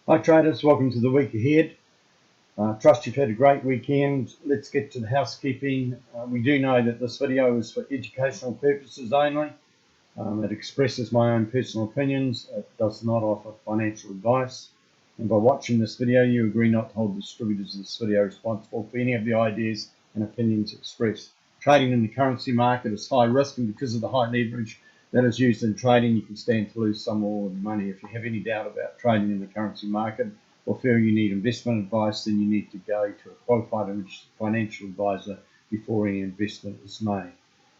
Hi traders, welcome to the week ahead. Trust you've had a great weekend. Let's get to the housekeeping. We do know that this video is for educational purposes only. It expresses my own personal opinions. It does not offer financial advice. And by watching this video, you agree not to hold the distributors of this video responsible for any of the ideas and opinions expressed. Trading in the currency market is high risk, and because of the high leverage that is used in trading, you can stand to lose some or all of your money. If you have any doubt about trading in the currency market or feel you need investment advice, then you need to go to a qualified financial advisor before any investment is made.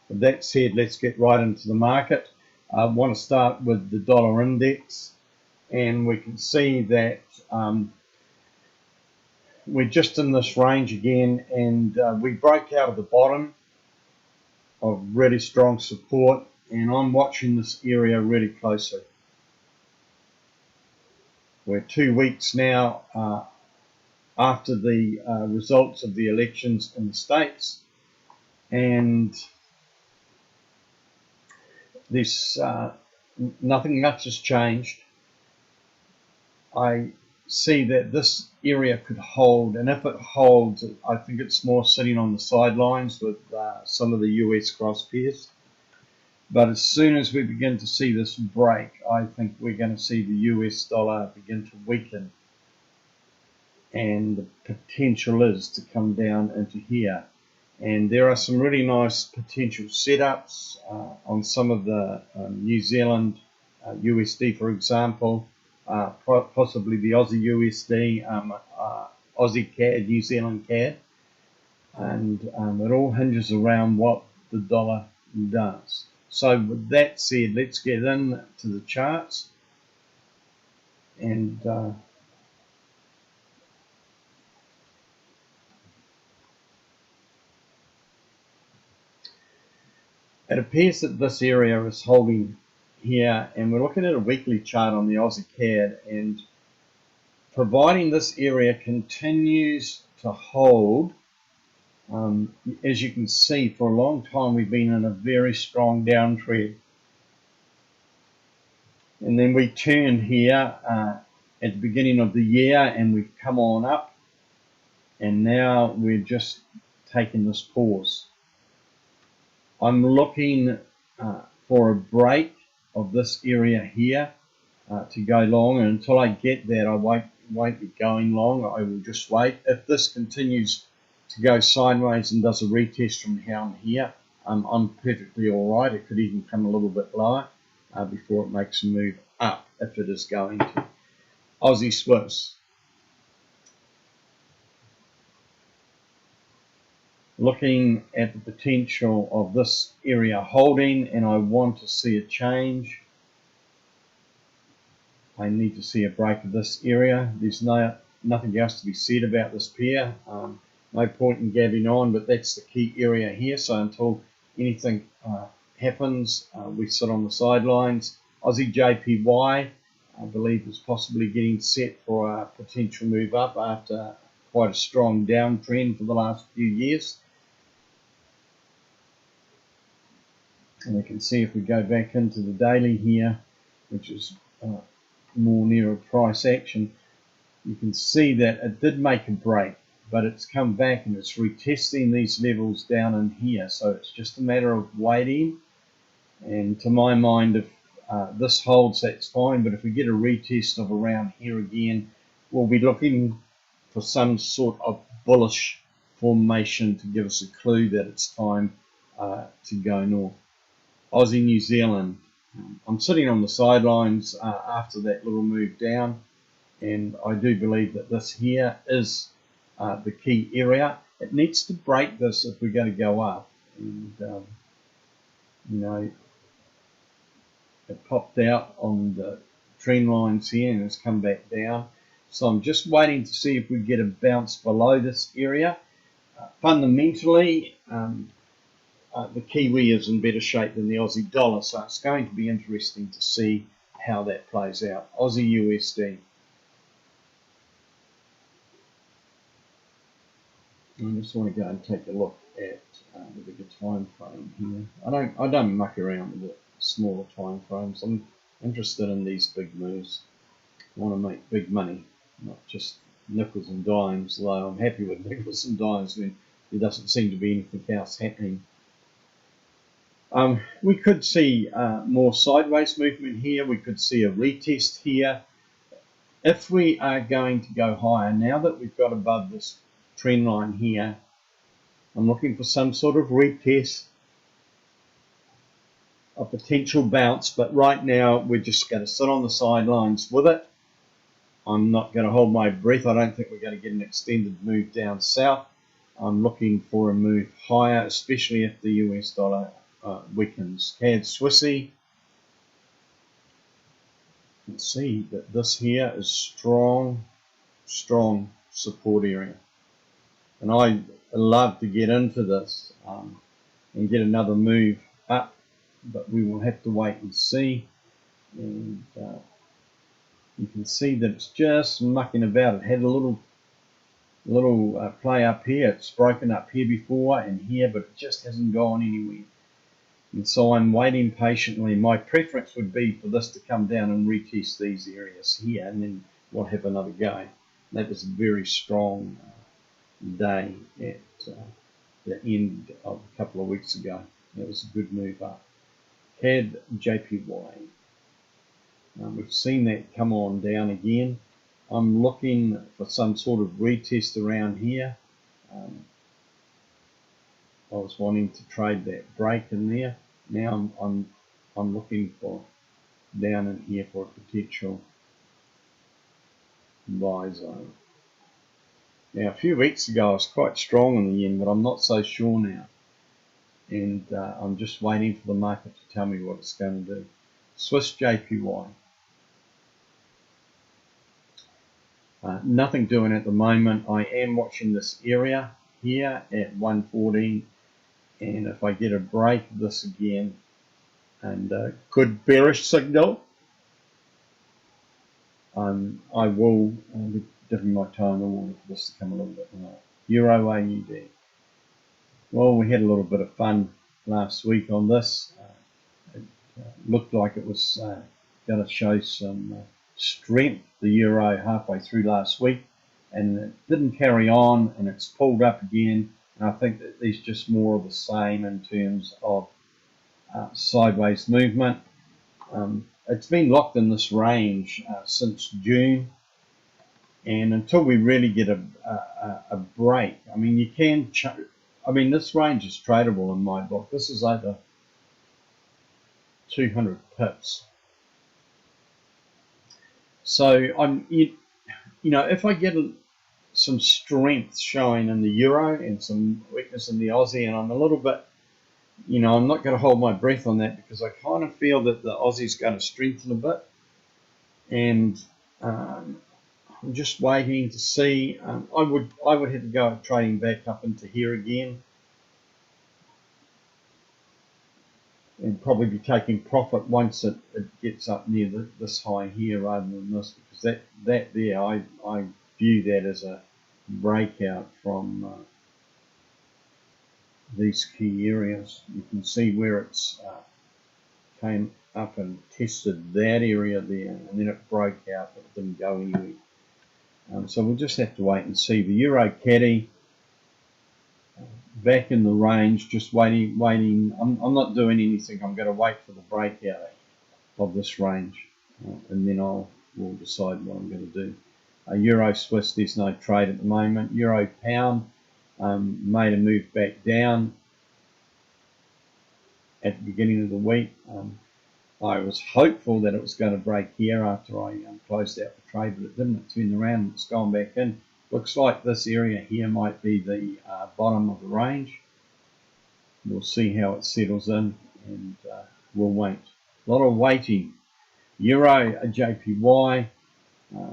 With that said, let's get right into the market. I want to start with the dollar index, and we can see that we're just in this range again, and we broke out of the bottom of really strong support, and I'm watching this area really closely. We're 2 weeks now after the results of the elections in the States, and this nothing much has changed. I see that this area could hold, and if it holds, I think it's more sitting on the sidelines with some of the US cross pairs. But as soon as we begin to see this break, I think we're going to see the US dollar begin to weaken, and the potential is to come down into here. And there are some really nice potential setups on some of the New Zealand USD, for example, possibly the Aussie USD, Aussie CAD, New Zealand CAD, and it all hinges around what the dollar does. So with that said, let's get into the charts, and it appears that this area is holding here, and we're looking at a weekly chart on the Aussie CAD, and providing this area continues to hold, as you can see, for a long time we've been in a very strong downtrend, and then we turned here at the beginning of the year, and we've come on up, and now we're just taking this pause. I'm looking for a break of this area here to go long, and until I get that, I won't be going long. I will just wait. If this continues to go sideways and does a retest from down here, I'm perfectly all right. It could even come a little bit lower before it makes a move up, if it is going to. Aussie Swiss. Looking at the potential of this area holding, and I want to see a change. I need to see a break of this area. There's nothing else to be said about this pair. No point in gabbing on, but that's the key area here. So until anything happens, we sit on the sidelines. Aussie JPY, I believe, is possibly getting set for a potential move up after quite a strong downtrend for the last few years. And we can see if we go back into the daily here, which is more near a price action, you can see that it did make a break, but it's come back and it's retesting these levels down in here. So it's just a matter of waiting, and to my mind, if this holds, that's fine, but if we get a retest of around here again, we'll be looking for some sort of bullish formation to give us a clue that it's time to go north. Aussie New Zealand. I'm sitting on the sidelines after that little move down, and I do believe that this here is the key area. It needs to break this if we're going to go up, and you know, it popped out on the trend lines here and it's come back down. So I'm just waiting to see if we get a bounce below this area. Fundamentally, the Kiwi is in better shape than the Aussie dollar, so it's going to be interesting to see how that plays out. Aussie USD. I just want to go and take a look at the bigger time frame here. I don't muck around with the smaller time frames. I'm interested in these big moves. I want to make big money. not just nickels and dimes, though I'm happy with nickels and dimes when there doesn't seem to be anything else happening. We could see more sideways movement here. We could see a retest here. If we are going to go higher, now that we've got above this trend line here, I'm looking for some sort of retest, a potential bounce, but right now we're just going to sit on the sidelines with it. I'm not going to hold my breath. I don't think we're going to get an extended move down south. I'm looking for a move higher, especially if the US dollar weakens. CAD Swissy. You can see that this here is strong support area. And I love to get into this and get another move up, but we will have to wait and see. And you can see that it's just mucking about. It had a little play up here. It's broken up here before and here, but it just hasn't gone anywhere. And so I'm waiting patiently. My preference would be for this to come down and retest these areas here, and then we'll have another go. That was a very strong day at the end of a couple of weeks ago. That was a good move up. CAD JPY. We've seen that come on down again. I'm looking for some sort of retest around here. I was wanting to trade that break in there. Now I'm looking for down in here for a potential buy zone. Now a few weeks ago I was quite strong in the yen, but I'm not so sure now. And I'm just waiting for the market to tell me what it's going to do. Swiss JPY. Nothing doing at the moment. I am watching this area here at 114, and if I get a break of this again and a good bearish signal, I will be dipping my toe in the water for this to come a little bit more. Euro AUD. Well, we had a little bit of fun last week on this. It looked like it was going to show some strength, the euro, halfway through last week, and it didn't carry on, and it's pulled up again. And I think that there's just more of the same in terms of sideways movement. It's been locked in this range since June, and until we really get a break, I mean, you can. I mean, this range is tradable in my book. This is over 200 pips. So if I get some strength showing in the euro and some weakness in the Aussie, and I'm a little bit, I'm not going to hold my breath on that, because I kind of feel that the Aussie's going to strengthen a bit, and I'm just waiting to see. I would have to go trading back up into here again, and probably be taking profit once it gets up near this high here rather than this, because that there I view that as a breakout from these key areas. You can see where it's came up and tested that area there, and then it broke out, but it didn't go anywhere. So we'll just have to wait and see. The Euro Caddy back in the range, just waiting. I'm not doing anything. I'm going to wait for the breakout of this range, and then we'll decide what I'm going to do. Euro Swiss, there's no trade at the moment. Euro Pound made a move back down at the beginning of the week. I was hopeful that it was going to break here after I closed out the trade, but it didn't. It turned around and it's gone back in. Looks like this area here might be the bottom of the range. We'll see how it settles in, and we'll wait. A lot of waiting. Euro JPY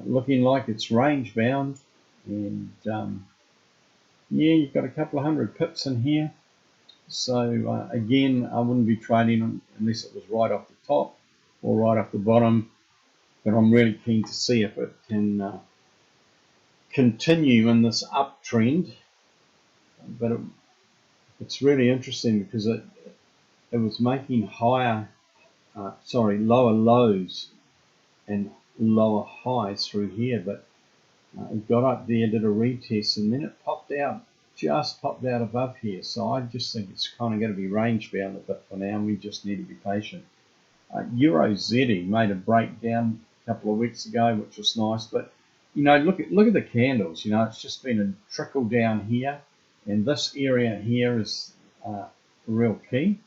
looking like it's range bound, and yeah, you've got a couple of hundred pips in here. So again, I wouldn't be trading unless it was right off the top or right off the bottom, but I'm really keen to see if it can continue in this uptrend. But it's really interesting because it was making lower lows and lower highs through here, but It got up there, did a retest, and then it popped out, just popped out above here. So I just think it's kind of going to be range bound a bit for now, and we just need to be patient. Euro ZE made a breakdown a couple of weeks ago, which was nice, but you know, look at the candles. You know, it's just been a trickle down here, and this area here is real key.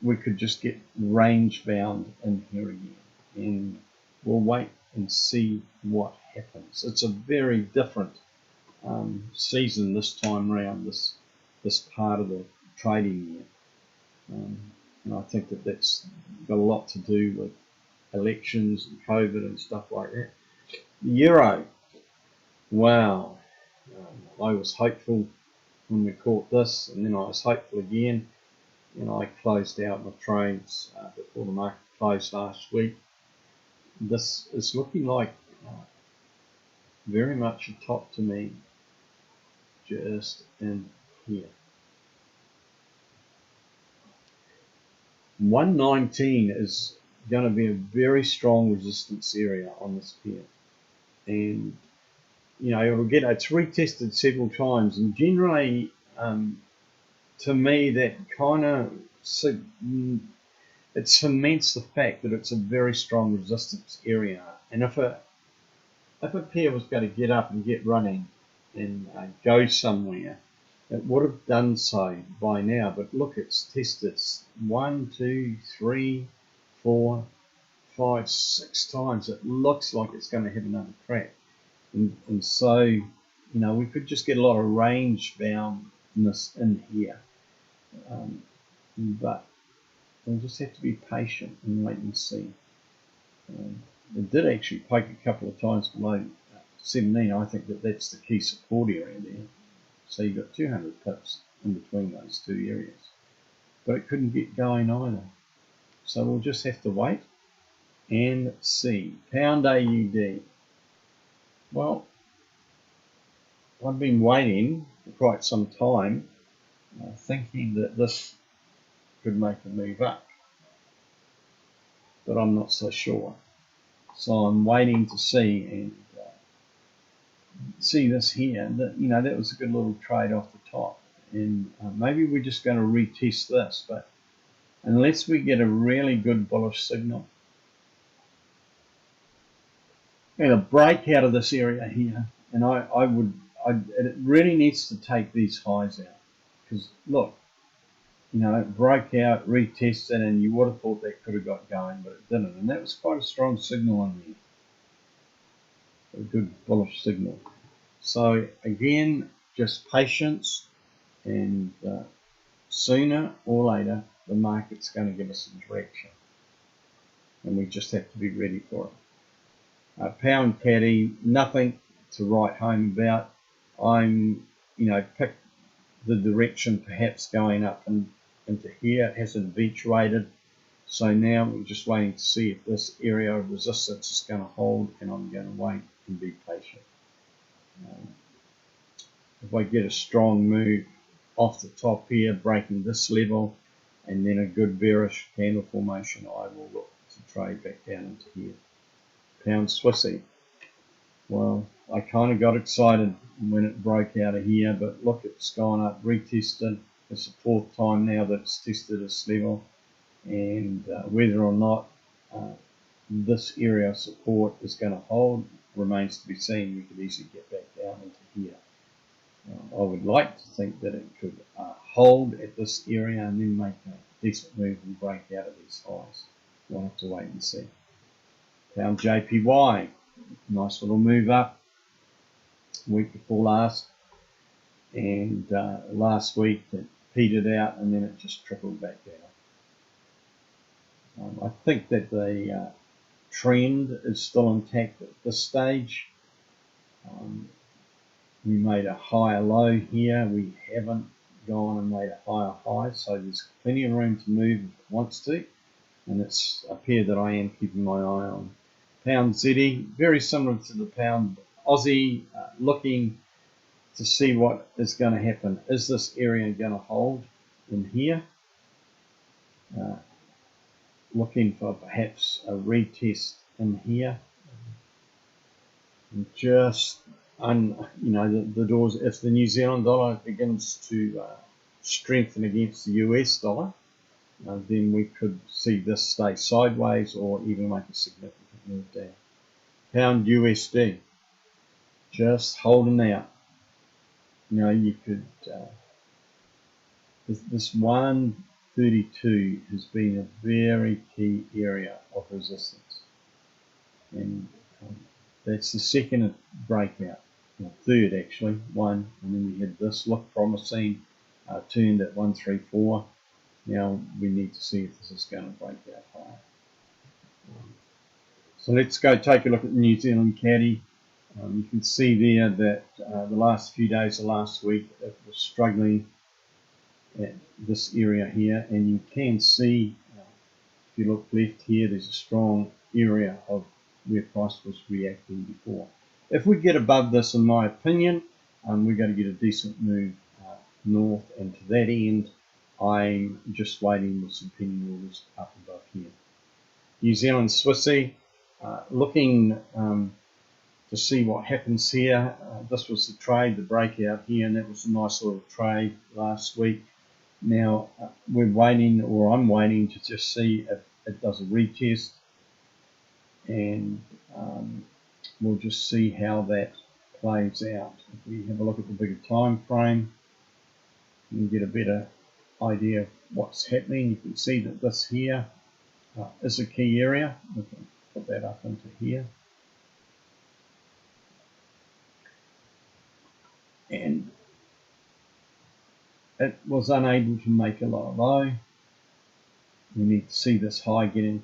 We could just get range bound in here again, and we'll wait and see what happens. It's a very different season this time around, this part of the trading year, and I think that's got a lot to do with elections and COVID and stuff like that. The euro, wow, I was hopeful when we caught this, and then I was hopeful again, and I closed out my trades before the market closed last week. This is looking like very much a top to me, just in here. 119 is going to be a very strong resistance area on this pair, and you know, it's retested several times, and generally to me that kind of it cements the fact that it's a very strong resistance area. And if a pair was going to get up and get running and go somewhere, it would have done so by now. But look, it's tested 1, 2, 3, 4, 5, 6 times. It looks like it's going to have another crack, and so, you know, we could just get a lot of range boundness in here, but we'll just have to be patient and wait and see. It did actually poke a couple of times below 17. I think that's the key support area there. So you've got 200 pips in between those two areas. But it couldn't get going either. So we'll just have to wait and see. Pound AUD. Well, I've been waiting for quite some time, thinking that this could make a move up, but I'm not so sure. So I'm waiting to see, and see this here. That, you know, that was a good little trade off the top, and maybe we're just going to retest this. But unless we get a really good bullish signal and a break out of this area here, and it really needs to take these highs out, because look, you know, it broke out, retested, and you would have thought that could have got going, but it didn't, and that was quite a strong signal on there, a good bullish signal. So again, just patience, and sooner or later the market's going to give us a direction, and we just have to be ready for it. Pound caddy, nothing to write home about. I'm, you know, picked the direction perhaps going up and into here. It hasn't eventuated, so now we're just waiting to see if this area of resistance is going to hold, and I'm going to wait and be patient. If I get a strong move off the top here, breaking this level, and then a good bearish candle formation, I will look to trade back down into here. Pound Swissy. Well, I kind of got excited when it broke out of here, but look, it's gone up, retested. It's the fourth time now that it's tested this level, and whether or not this area of support is going to hold remains to be seen. We could easily get back down into here. I would like to think that it could hold at this area and then make a decent move and break out of these highs. We'll have to wait and see. Pound JPY, nice little move up week before last, and last week it petered out and then it just trickled back down. I think that the trend is still intact at this stage. We made a higher low here, we haven't gone and made a higher high, so there's plenty of room to move if it wants to, and it's a pair that I am keeping my eye on. Pound ZE, very similar to the pound Aussie, looking to see what is going to happen. Is this area going to hold in here? Looking for perhaps a retest in here. And just the doors, if the New Zealand dollar begins to strengthen against the US dollar, then we could see this stay sideways or even make a significant move down. Pound USD, just holding out. You could, this 132 has been a very key area of resistance. And that's the second breakout, or third actually, one, and then we had this look promising, turned at 134. Now we need to see if this is going to break out higher. So let's go take a look at the New Zealand Caddy. You can see there that the last few days of last week it was struggling at this area here, and you can see, if you look left here, there's a strong area of where price was reacting before. If we get above this, in my opinion, we're going to get a decent move north, and to that end I'm just waiting with some penny orders up above here. New Zealand Swissy, looking to see what happens here. This was the trade, the breakout here, and that was a nice little trade last week. Now we're waiting, or I'm waiting to just see if it does a retest, and we'll just see how that plays out. If we have a look at the bigger time frame, you can get a better idea of what's happening. You can see that this here is a key area. We can put that up into here. And it was unable to make a lower low. We need to see this high getting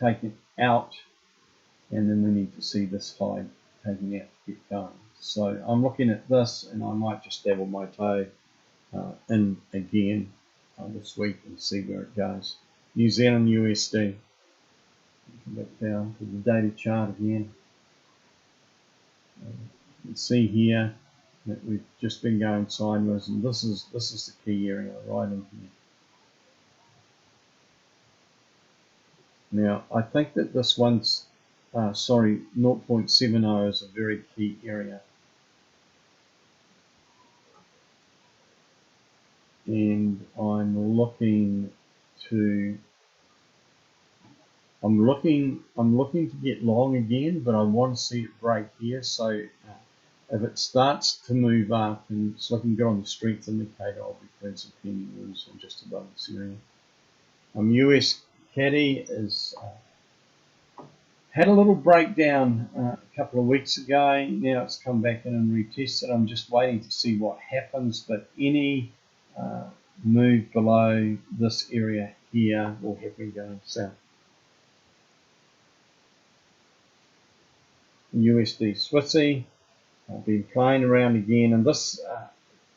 taken out, and then we need to see this high taken out to get going. So I'm looking at this, and I might just dabble my toe in again this week and see where it goes. New Zealand USD. Come back down to the daily chart again. You can see here that we've just been going sideways, and this is the key area right in here. Now I think that this one's 0.70 is a very key area, and I'm looking to get long again, but I want to see it break here. So if it starts to move up and it's looking good on the strength indicator, I'll be putting some penny orders on just above this area. US Caddy is had a little breakdown a couple of weeks ago. Now it's come back in and retested. I'm just waiting to see what happens, but any move below this area here will have me going south. USD Swissy, I've been playing around again, and this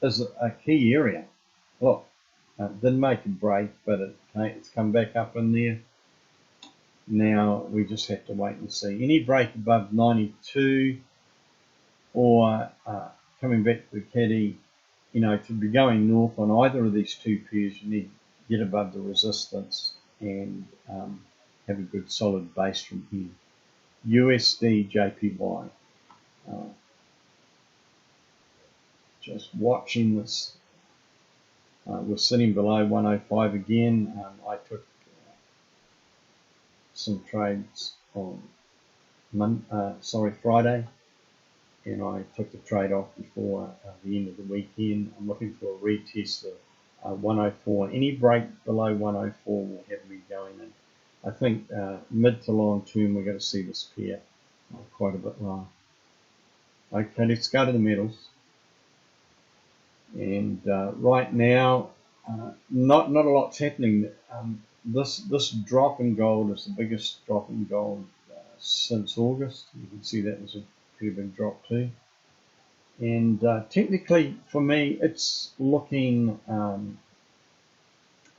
is a key area. Look, didn't make a break, but it's come back up in there. Now we just have to wait and see. Any break above 92 or coming back to the Caddy, to be going north on either of these two pairs, you need to get above the resistance and have a good solid base from here. USD JPY. Just watching this. We're sitting below 105 again. I took some trades on Friday, and I took the trade off before the end of the weekend. I'm looking for a retest of 104. Any break below 104 will have me going in. I think mid to long term we're going to see this pair quite a bit lower. Okay, let's go to the metals. And right now, not a lot's happening. This drop in gold is the biggest drop in gold since August. You can see that was a pretty big drop too. And technically, for me, it's looking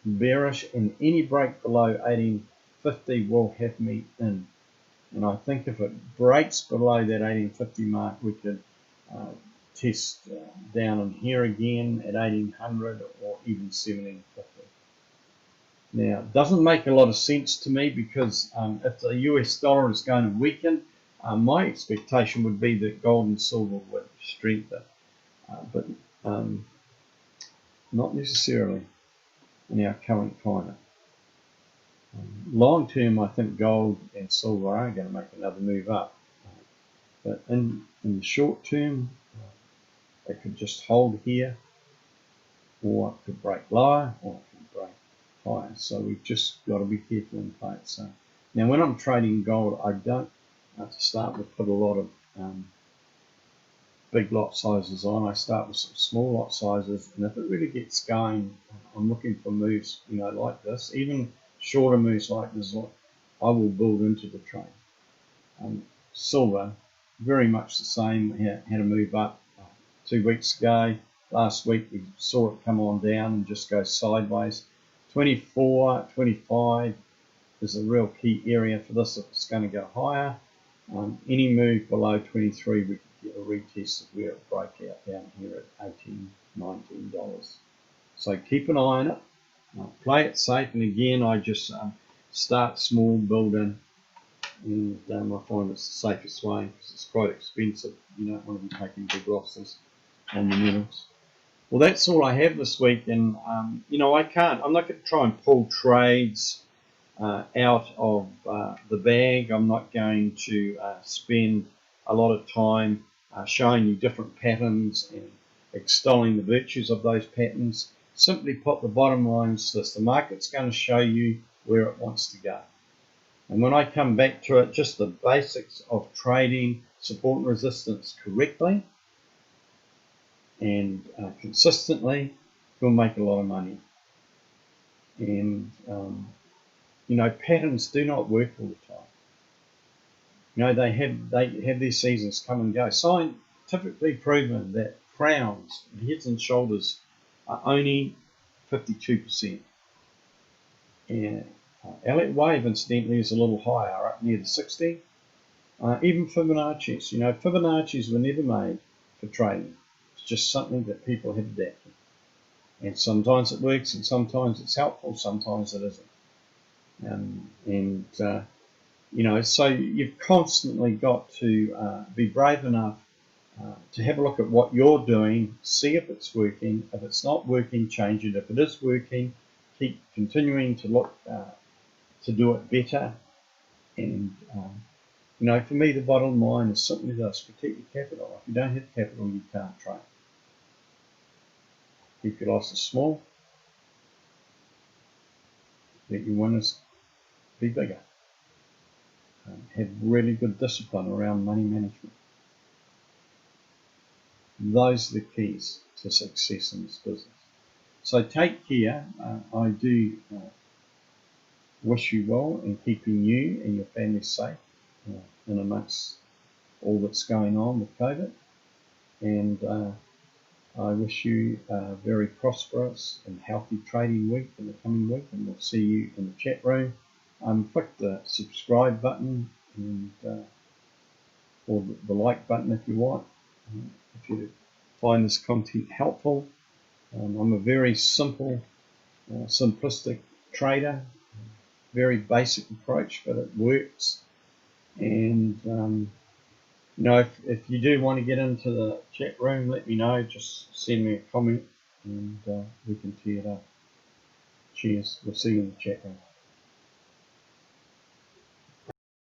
bearish, and any break below 1850 will have me in. And I think if it breaks below that 1850 mark, we could test down in here again at 1800 or even 1750. Now, it doesn't make a lot of sense to me, because if the US dollar is going to weaken, My expectation would be that gold and silver would strengthen, but not necessarily in our current climate. Long term, I think gold and silver are going to make another move up, but in the short term, it could just hold here, or it could break lower, or it could break higher. So we've just got to be careful and play it safe. Now, when I'm trading gold, I don't, to start with, put a lot of big lot sizes on. I start with some small lot sizes, and if it really gets going, I'm looking for moves, like this. Even shorter moves like this, I will build into the trade. Silver, very much the same. Had a move up 2 weeks ago. Last week we saw it come on down and just go sideways. 24, 25 is a real key area for this if it's going to go higher. Any move below 23, we could get a retest of where it broke out down here at $18, $19. So keep an eye on it. Play it safe, and again, I just start small, build in, and I find it's the safest way because it's quite expensive. You don't want to be taking big losses on the metals. Well, that's all I have this week, and I'm not going to try and pull trades out of the bag. I'm not going to spend a lot of time showing you different patterns and extolling the virtues of those patterns. Simply put, the bottom line is this: the market's going to show you where it wants to go. And when I come back to it, just the basics of trading support and resistance correctly and consistently, you'll make a lot of money. And patterns do not work all the time. They have their seasons come and go. Scientifically proven that crowns, heads and shoulders, are only 52%. And Elliott wave, incidentally, is a little higher, up near the 60. Even Fibonacci's, Fibonacci's were never made for trading. It's just something that people have adapted. And sometimes it works, and sometimes it's helpful, sometimes it isn't. So you've constantly got to be brave enough to have a look at what you're doing, see if it's working. If it's not working, change it. If it is working, keep continuing to look to do it better. And for me, the bottom line is simply this: protect your capital. If you don't have capital, you can't trade. Keep your losses small. Let your winners be bigger. Have really good discipline around money management. Those are the keys to success in this business. So take care. I do wish you well in keeping you and your family safe in amongst all that's going on with COVID. And I wish you a very prosperous and healthy trading week in the coming week, and we'll see you in the chat room. Click the subscribe button and or the like button if you want. If you find this content helpful, I'm a very simple, simplistic trader, very basic approach, but it works. And if you do want to get into the chat room, let me know. Just send me a comment, and we can tee it up. Cheers. We'll see you in the chat room.